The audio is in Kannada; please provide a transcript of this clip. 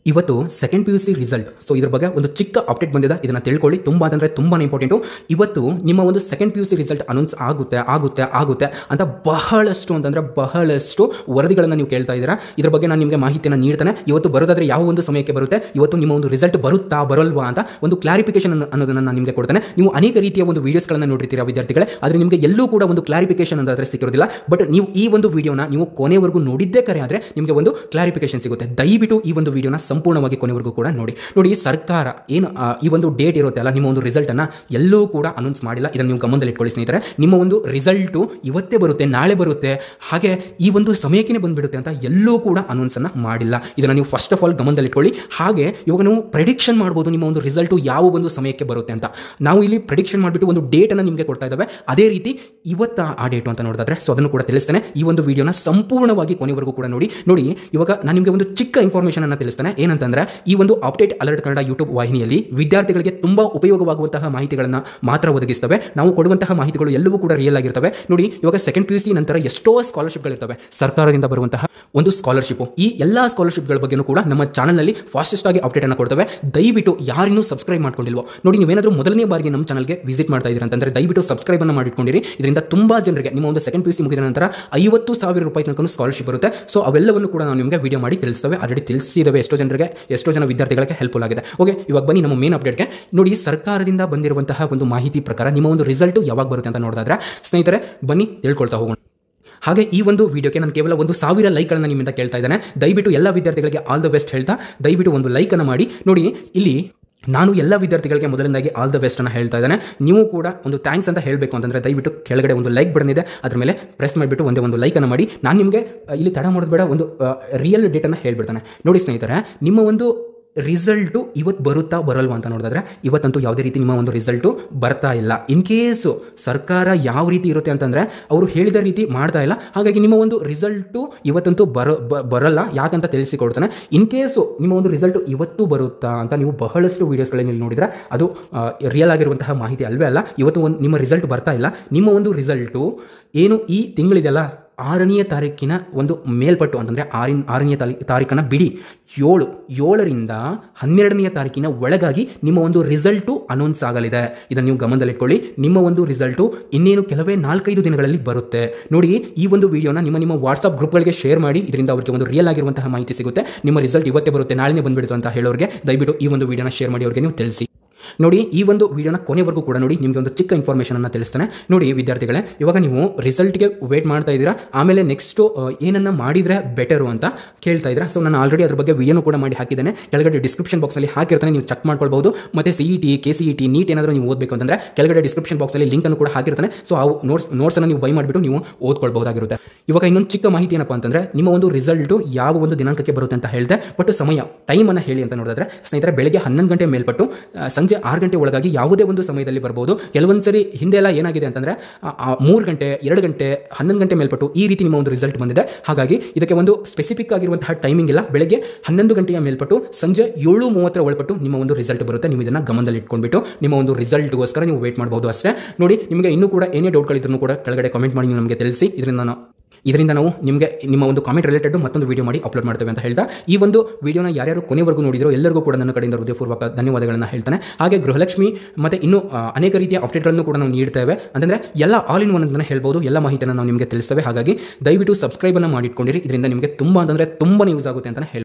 ಇವತ್ತು second P U C result. So ಇದ್ರ ಬಗ್ಗೆ ಒಂದು ಚಿಕ್ಕ ಅಪ್ಡೇಟ್ ಬಂದಿದೆ, ಇದನ್ನು ತಿಳ್ಕೊಳ್ಳಿ. ತುಂಬ ಅಂದರೆ ತುಂಬಾ ಇಂಪಾರ್ಟೆಂಟು. ಇವತ್ತು ನಿಮ್ಮ ಒಂದು second P U C result announce ಆಗುತ್ತೆ ಅಂತ ಬಹಳಷ್ಟು ವರದಿಗಳನ್ನು ನೀವು ಕೇಳ್ತಾ ಇದ್ದೀರಾ. ಇದ್ರ ಬಗ್ಗೆ ನಾನು ನಿಮಗೆ ಮಾಹಿತಿಯನ್ನು ನೀಡ್ತಾನೆ. ಇವತ್ತು ಬರೋದಾದ್ರೆ ಯಾವ ಒಂದು ಸಮಯಕ್ಕೆ ಬರುತ್ತೆ, ಇವತ್ತು ನಿಮ್ಮ ಒಂದು ರಿಸಲ್ಟ್ ಬರುತ್ತಾ ಬರಲ್ವಾ ಅಂತ ಒಂದು ಕ್ಲಾರಿಫಿಕೇಶನ್ ಅನ್ನೋದನ್ನು ನಾನು ನಿಮಗೆ ಕೊಡ್ತೇನೆ. ನೀವು ಅನೇಕ ರೀತಿಯ ಒಂದು ವೀಡಿಯೋಸ್ಗಳನ್ನು ನೋಡಿರ್ತೀರಾ ವಿದ್ಯಾರ್ಥಿಗಳೇ, ಆದರೆ ನಿಮಗೆ ಎಲ್ಲೂ ಕೂಡ ಒಂದು ಕ್ಲಾರಿಫಿಕೇಶನ್ ಅಂದರೆ ಸಿಕ್ಕಿರೋದಿಲ್ಲ. ಬಟ್ ನೀವು ಈ ಒಂದು ವಿಡಿಯೋನ ನೀವು ಕೊನೆವರೆಗೂ ನೋಡಿದ್ದೇ ಕರೆ ಆದರೆ ನಿಮಗೆ ಒಂದು ಕ್ಲಾರಿಫಿಕೇಶನ್ ಸಿಗುತ್ತೆ. ದಯವಿಟ್ಟು ಈ ಒಂದು ವಿಡಿಯೋನ ಸಂಪೂರ್ಣವಾಗಿ ಕೊನೆವರೆಗೂ ಕೂಡ ನೋಡಿ. ಸರ್ಕಾರ ಏನು ಈ ಒಂದು ಡೇಟ್ ಇರುತ್ತೆ ಅಲ್ಲ, ನಿಮ್ಮ ಒಂದು ರಿಸಲ್ಟ್ ಅನ್ನ ಎಲ್ಲೂ ಕೂಡ ಅನೌನ್ಸ್ ಮಾಡಿಲ್ಲ. ಇದನ್ನು ನೀವು ಗಮನದಲ್ಲಿ ಇಟ್ಕೊಳ್ಳಿ ಸ್ನೇಹಿತರೆ. ನಿಮ್ಮ ಒಂದು ರಿಸಲ್ಟು ಇವತ್ತೇ ಬರುತ್ತೆ, ನಾಳೆ ಬರುತ್ತೆ, ಹಾಗೆ ಈ ಒಂದು ಸಮಯಕ್ಕೆ ಬಂದ್ಬಿಡುತ್ತೆ ಅಂತ ಎಲ್ಲೂ ಕೂಡ ಅನೌನ್ಸ್ ಅನ್ನ ಮಾಡಿಲ್ಲ. ಇದನ್ನು ನೀವು ಫಸ್ಟ್ ಆಫ್ ಆಲ್ ಗಮನದಲ್ಲಿ ಇಟ್ಕೊಳ್ಳಿ. ಹಾಗೆ ಇವಾಗ ನೀವು ಪ್ರೆಡಿಕ್ಷನ್ ಮಾಡ್ಬೋದು ನಿಮ್ಮ ಒಂದು ರಿಸಲ್ಟು ಯಾವ ಒಂದು ಸಮಯಕ್ಕೆ ಬರುತ್ತೆ ಅಂತ. ನಾವು ಇಲ್ಲಿ ಪ್ರೆಡಿಕ್ಷನ್ ಮಾಡಿಬಿಟ್ಟು ಒಂದು ಡೇಟ್ ಅನ್ನು ನಿಮಗೆ ಕೊಡ್ತಾ ಇದ್ದಾವೆ. ಅದೇ ರೀತಿ ಇವತ್ತು ಆ ಡೇಟು ಅಂತ ನೋಡಿದ್ರೆ ಸೊ ಅದನ್ನು ಕೂಡ ತಿಳಿಸ್ತೇನೆ. ಈ ಒಂದು ವಿಡಿಯೋನ ಸಂಪೂರ್ಣವಾಗಿ ಕೊನೆವರೆಗೂ ಕೂಡ ನೋಡಿ. ಇವಾಗ ನಾನು ನಿಮಗೆ ಒಂದು ಚಿಕ್ಕ ಇನ್ಫಾರ್ಮೇಷನ್ ಅನ್ನು ತಿಳಿಸ್ತೇನೆ. ಏನಂತಂದ್ರೆ ಈ ಒಂದು ಅಪ್ಡೇಟ್ ಅಲರ್ಟ್ ಕನ್ನಡ ಯೂಟ್ಯೂಬ್ ವಾಹಿನಿಯಲ್ಲಿ ವಿದ್ಯಾರ್ಥಿಗಳಿಗೆ ತುಂಬಾ ಉಪಯೋಗವಾಗುವಂತಹ ಮಾಹಿತಿಗಳನ್ನು ಮಾತ್ರ ಒದಗಿಸ್ತವೆ. ನಾವು ಕೊಡುವಂತಹ ಮಾಹಿತಿಗಳು ಎಲ್ಲವೂ ಕೂಡ ರಿಯಲ್ ಆಗಿರ್ತವೆ. ನೋಡಿ, ಇವಾಗ ಸೆಕೆಂಡ್ ಪಿ ಯು ಸಿ ನಂತರ ಎಷ್ಟೋ ಸ್ಕಾಲರ್ಶಿಪ್ಗಳಿರ್ತವೆ, ಸರ್ಕಾರದಿಂದ ಬರುವಂತಹ ಒಂದು ಸ್ಕಾಲರ್ಶಿಪ್. ಈ ಎಲ್ಲಾ ಸ್ಕಾಲರ್ಶಿಪ್ಗಳ ಬಗ್ಗೆನೂ ಕೂಡ ನಮ್ಮ ಚಾನಲ್ನಲ್ಲಿ ಫಾಸ್ಟೆಸ್ಟ್ ಆಗಿ ಅಪ್ಡೇಟ್ ಅನ್ನು ಕೊಡ್ತವೆ. ದಯವಿಟ್ಟು ಯಾರಿನ್ನೂ ಸಬ್ಸ್ಕ್ರೈಬ್ ಮಾಡ್ಕೊಂಡಿಲ್ವೋ ನೋಡಿ, ನೀವೇನಾದರೂ ಮೊದಲನೇ ಬಾರಿಗೆ ನಮ್ಮ ಚಾನಲ್ಗೆ ವಿಸಿಟ್ ಮಾಡ್ತಾ ಇದ್ದೀರಾ ಅಂತಂದ್ರೆ ದಯವಿಟ್ಟು ಸಬ್ಸ್ಕ್ರೈಬ್ ಅನ್ನು ಮಾಡಿಟ್ಕೊಂಡಿರಿ. ಇದರಿಂದ ತುಂಬಾ ಜನರಿಗೆ ನಿಮ್ಮ ಒಂದು ಸೆಕೆಂಡ್ ಪಿ ಯು ಸಿ ಮುಗಿದ ನಂತರ 50,000 ರೂಪಾಯಿ ತನಕ ಸ್ಕಾಲರ್ಶಿಪ್ ಬರುತ್ತೆ. ಸೊ ಅವೆಲ್ಲವನ್ನು ಕೂಡ ನಾವು ನಿಮಗೆ ವಿಡಿಯೋ ಮಾಡಿ ತಿಳಿಸ್ತೇವೆ. ಆಲ್ರೆಡಿ ತಿಳಿಸಿದ್ದೇವೆ, ಎಷ್ಟೋ ಜನ ವಿದ್ಯಾರ್ಥಿಗಳಿಗೆ ಹೆಲ್ಪ್ಫುಲ್ ಆಗಿದೆ. ಓಕೆ, ಇವಾಗ ಬನ್ನಿ ನಮ್ಮ ಮೇನ್ ಅಪ್ಡೇಟ್ಗೆ. ನೋಡಿ, ಸರ್ಕಾರದಿಂದ ಬಂದಿರುವಂತಹ ಒಂದು ಮಾಹಿತಿ ಪ್ರಕಾರ ನಿಮ್ಮ ಒಂದು ರಿಸಲ್ಟ್ ಯಾವಾಗ ಬರುತ್ತೆ ಅಂತ ನೋಡಿದ್ರೆ ಸ್ನೇಹಿತರೆ ಬನ್ನಿ ತಿಳ್ಕೊಳ್ತಾ ಹೋಗೋಣ. ಹಾಗೆ ಈ ಒಂದು ವಿಡಿಯೋಕ್ಕೆ ನಾನು ಕೇವಲ 1,000 ಲೈಕ್ಗಳನ್ನು ನಿಮ್ಮಿಂದ ಕೇಳ್ತಾ ಇದ್ದೇನೆ. ದಯವಿಟ್ಟು ಎಲ್ಲ ವಿದ್ಯಾರ್ಥಿಗಳಿಗೆ ಆಲ್ ದ ಬೆಸ್ಟ್ ಹೇಳ್ತಾ ದಯವಿಟ್ಟು ಒಂದು ಲೈಕನ್ನು ಮಾಡಿ. ನೋಡಿ, ಇಲ್ಲಿ ನಾನು ಎಲ್ಲ ವಿದ್ಯಾರ್ಥಿಗಳಿಗೆ ಮೊದಲನೇದಾಗಿ ಆಲ್ ದ ಬೆಸ್ಟ್ ಅನ್ನು ಹೇಳ್ತಾ ಇದ್ದೇನೆ. ನೀವು ಕೂಡ ಒಂದು ಥ್ಯಾಂಕ್ಸ್ ಅಂತ ಹೇಳಬೇಕು ಅಂತಂದರೆ ದಯವಿಟ್ಟು ಕೆಳಗಡೆ ಒಂದು ಲೈಕ್ ಬಟನ್ ಇದೆ, ಅದ್ರ ಮೇಲೆ ಪ್ರೆಸ್ ಮಾಡಿಬಿಟ್ಟು ಒಂದೇ ಲೈಕನ್ನು ಮಾಡಿ. ನಾನು ನಿಮಗೆ ಇಲ್ಲಿ ತಡ ಮಾಡೋದು ಬೇಡ, ಒಂದು ರಿಯಲ್ ಡೇಟನ್ನು ಹೇಳ್ಬಿಡ್ತಾನೆ. ನೋಡಿ ಸ್ನೇಹಿತರೆ, ನಿಮ್ಮ ಒಂದು ರಿಸಲ್ಟು ಇವತ್ತು ಬರುತ್ತಾ ಬರಲ್ವಾ ಅಂತ ನೋಡಿದ್ರೆ ಇವತ್ತಂತೂ ಯಾವುದೇ ರೀತಿ ನಿಮ್ಮ ಒಂದು ರಿಸಲ್ಟು ಬರ್ತಾ ಇಲ್ಲ. ಇನ್ ಕೇಸು ಸರ್ಕಾರ ಯಾವ ರೀತಿ ಇರುತ್ತೆ ಅಂತಂದರೆ ಅವರು ಹೇಳಿದ ರೀತಿ ಮಾಡ್ತಾ ಇಲ್ಲ. ಹಾಗಾಗಿ ನಿಮ್ಮ ಒಂದು ರಿಸಲ್ಟು ಇವತ್ತಂತೂ ಬರಲ್ಲ. ಯಾಕಂತ ತಿಳಿಸಿಕೊಡ್ತಾನೆ. ಇನ್ ಕೇಸು ನಿಮ್ಮ ಒಂದು ರಿಸಲ್ಟು ಇವತ್ತು ಬರುತ್ತಾ ಅಂತ ನೀವು ಬಹಳಷ್ಟು ವೀಡಿಯೋಸ್ಗಳಲ್ಲಿ ನೋಡಿದರೆ ಅದು ರಿಯಲ್ ಆಗಿರುವಂತಹ ಮಾಹಿತಿ ಅಲ್ವೇ ಅಲ್ಲ. ಇವತ್ತು ನಿಮ್ಮ ರಿಸಲ್ಟ್ ಬರ್ತಾ ಇಲ್ಲ. ನಿಮ್ಮ ಒಂದು ರಿಸಲ್ಟು ಏನು ಈ ತಿಂಗಳಿದೆಲ್ಲ 6ನೇ ತಾರೀಕಿನ ಒಂದು ಮೇಲ್ಪಟ್ಟು ಅಂತಂದರೆ 6ನೇ ತಾರೀಕನ್ನು ಬಿಡಿ, 7ರಿಂದ 12ನೇ ತಾರೀಕಿನ ಒಳಗಾಗಿ ನಿಮ್ಮ ಒಂದು ರಿಸಲ್ಟು ಅನೌನ್ಸ್ ಆಗಲಿದೆ. ಇದನ್ನು ನೀವು ಗಮನದಲ್ಲಿಟ್ಕೊಳ್ಳಿ. ನಿಮ್ಮ ಒಂದು ರಿಸಲ್ಟು ಇನ್ನೇನು ಕೆಲವೇ 4-5 ದಿನಗಳಲ್ಲಿ ಬರುತ್ತೆ. ನೋಡಿ, ಈ ಒಂದು ವಿಡಿಯೋನ ನಿಮ್ಮ ವಾಟ್ಸಪ್ ಗ್ರೂಪ್ಗಳಿಗೆ ಶೇರ್ ಮಾಡಿ. ಇದರಿಂದ ಅವರಿಗೆ ಒಂದು ರಿಯಲ್ ಆಗಿರುವಂತಹ ಮಾಹಿತಿ ಸಿಗುತ್ತೆ. ನಿಮ್ಮ ರಿಸಲ್ಟ್ ಇವತ್ತೇ ಬರುತ್ತೆ, ನಾಳೆನೇ ಬಂದುಬಿಡುತ್ತೆ ಅಂತ ಹೇಳೋರಿಗೆ ದಯವಿಟ್ಟು ಈ ಒಂದು ವಿಡಿಯೋನ ಶೇರ್ ಮಾಡಿ ಅವರಿಗೆ ನೀವು ತಿಳಿಸಿ. ನೋಡಿ, ಈ ಒಂದು ವಿಡಿಯೋನ ಕೊನೆವರೆಗೂ ಕೂಡ ನೋಡಿ. ನಿಮಗೆ ಒಂದು ಚಿಕ್ಕ ಇನ್ಫಾರ್ಮೇಷನ್ ಅನ್ನು ತಿಳಿಸ್ತಾನೆ. ನೋಡಿ ವಿದ್ಯಾರ್ಥಿಗಳೇ, ಇವಾಗ ನೀವು ರಿಸಲ್ಟ್ಗೆ ವೇಟ್ ಮಾಡ್ತಾ ಇದ್ದೀರಾ, ಆಮೇಲೆ ನೆಕ್ಸ್ಟು ಏನನ್ನ ಮಾಡಿದರೆ ಬೆಟರು ಅಂತ ಕೇಳ್ತಾ ಇದ್ದೀರಾ. ಸೊ ನಾನು ಆಲ್ರೆಡಿ ಅದ್ರ ಬಗ್ಗೆ ವಿಡಿಯೋನು ಕೂಡ ಮಾಡಿ ಹಾಕಿದ್ದೇನೆ. ಕೆಳಗಡೆ ಡಿಸ್ಕ್ರಿಪ್ಷನ್ ಬಾಕ್ಸಲ್ಲಿ ಹಾಕಿರ್ತಾನೆ, ನೀವು ಚೆಕ್ ಮಾಡ್ಕೊಳ್ಬಹುದು. ಮತ್ತು CET, KCET, ನೀಟ್ ಏನಾದರೂ ನೀವು ಓದಬೇಕು ಅಂತಂದರೆ ಕೆಳಗಡೆ ಡಿಸ್ಕ್ರಿಪ್ಷನ್ ಬಾಕ್ಸಲ್ಲಿ ಲಿಂಕನ್ನು ಕೂಡ ಹಾಕಿರ್ತಾನೆ. ಸೊ ಆ ನೋಟ್ಸನ್ನು ನೀವು ಬೈ ಮಾಡಿಬಿಟ್ಟು ನೀವು ಓದ್ಕೊಳ್ಬಹುದಾಗಿರುತ್ತೆ. ಇವಾಗ ಇನ್ನೊಂದು ಚಿಕ್ಕ ಮಾಹಿತಿ ಏನಪ್ಪ ಅಂತಂದರೆ ನಿಮ್ಮ ಒಂದು ರಿಸಲ್ಟು ಯಾವ ಒಂದು ದಿನಾಂಕಕ್ಕೆ ಬರುತ್ತೆ ಅಂತ ಹೇಳಿದೆ. ಬಟ್ ಟೈಮನ್ನು ಹೇಳಿ ಅಂತ ನೋಡಿದ್ರೆ ಸ್ನೇಹಿತರೆ, ಬೆಳಗ್ಗೆ 11 ಗಂಟೆ ಮೇಲ್ಪಟ್ಟು ಸಂಜೆ 6 ಗಂಟೆ ಒಳಗಾಗಿ ಯಾವುದೇ ಒಂದು ಸಮಯದಲ್ಲಿ ಬರ್ಬೋದು. ಕೆಲವೊಂದು ಸರಿ ಹಿಂದೆ ಎಲ್ಲ ಏನಾಗಿದೆ ಅಂತಂದರೆ 3 ಗಂಟೆ, 2 ಗಂಟೆ, 11 ಗಂಟೆ ಮೇಲ್ಪಟ್ಟು ಈ ರೀತಿ ನಿಮ್ಮ ಒಂದು ರಿಸಲ್ಟ್ ಬಂದಿದೆ. ಹಾಗಾಗಿ ಇದಕ್ಕೆ ಒಂದು ಸ್ಪೆಸಿಫಿಕ್ ಆಗಿರುವಂತಹ ಟೈಮಿಂಗ್ ಇಲ್ಲ. ಬೆಳಗ್ಗೆ 11 ಗಂಟೆಯ ಮೇಲ್ಪಟ್ಟು ಸಂಜೆ 7:30 ಒಳಪಟ್ಟು ನಿಮ್ಮ ಒಂದು ರಿಸಲ್ಟ್ ಬರುತ್ತೆ. ನೀವು ಇದನ್ನು ಗಮನದಲ್ಲಿ ಇಟ್ಕೊಂಡ್ಬಿಟ್ಟು ನಿಮ್ಮ ಒಂದು ರಿಸಲ್ಟ್ಗೋಸ್ಕರ ನೀವು ವೇಟ್ ಮಾಡಬಹುದು ಅಷ್ಟೇ. ನೋಡಿ, ನಿಮಗೆ ಇನ್ನೂ ಕೂಡ ಏನೇ ಡೌಟ್ಗಳಿದ್ರೂ ಕೂಡ ಕೆಳಗಡೆ ಕಾಮೆಂಟ್ ಮಾಡಿ ನೀವು ನಮಗೆ ತಿಳಿಸಿ. ಇದರಿಂದ ನಾವು ನಿಮಗೆ ನಿಮ್ಮ ಒಂದು ಕಾಮೆಂಟ್ ರಿಲೇಟೆಡ್ ಮತ್ತೊಂದು ವಿಡಿಯೋ ಮಾಡಿ ಅಪ್ಲೋಡ್ ಮಾಡ್ತೇವೆ ಅಂತ ಹೇಳ್ತಾ ಈ ಒಂದು ವಿಡಿಯೋನ ಯಾರ್ಯಾರು ಕೊನೆವರೆಗೂ ನೋಡಿದ್ರು ಎಲ್ಲರಿಗೂ ಕೂಡ ನನ್ನ ಕಡೆಯಿಂದ ಹೃದಯಪೂರ್ವಕ ಧನ್ಯವಾದಗಳನ್ನು ಹೇಳ್ತಾನೆ. ಹಾಗೆ ಗೃಹಲಕ್ಷ್ಮಿ ಮತ್ತು ಇನ್ನೂ ಅನೇಕ ರೀತಿಯ ಅಪ್ಡೇಟ್ಗಳನ್ನು ಕೂಡ ನಾವು ನೀಡ್ತೇವೆ. ಅಂದರೆ ಎಲ್ಲ ಆಲ್ ಇನ್ ಒನ್ ಅಂತಲೇ ಹೇಳ್ಬೋದು. ಎಲ್ಲ ಮಾಹಿತಿಯನ್ನು ನಾವು ನಿಮಗೆ ತಿಳಿಸ್ತೇವೆ. ಹಾಗಾಗಿ ದಯವಿಟ್ಟು ಸಬ್ಸ್ಕ್ರೈಬನ್ನು ಮಾಡಿಟ್ಕೊಂಡಿರಿ. ಇದರಿಂದ ನಿಮಗೆ ತುಂಬ ಯೂಸ್ ಆಗುತ್ತೆ ಅಂತಲೇ ಹೇಳ್ಬೋದು.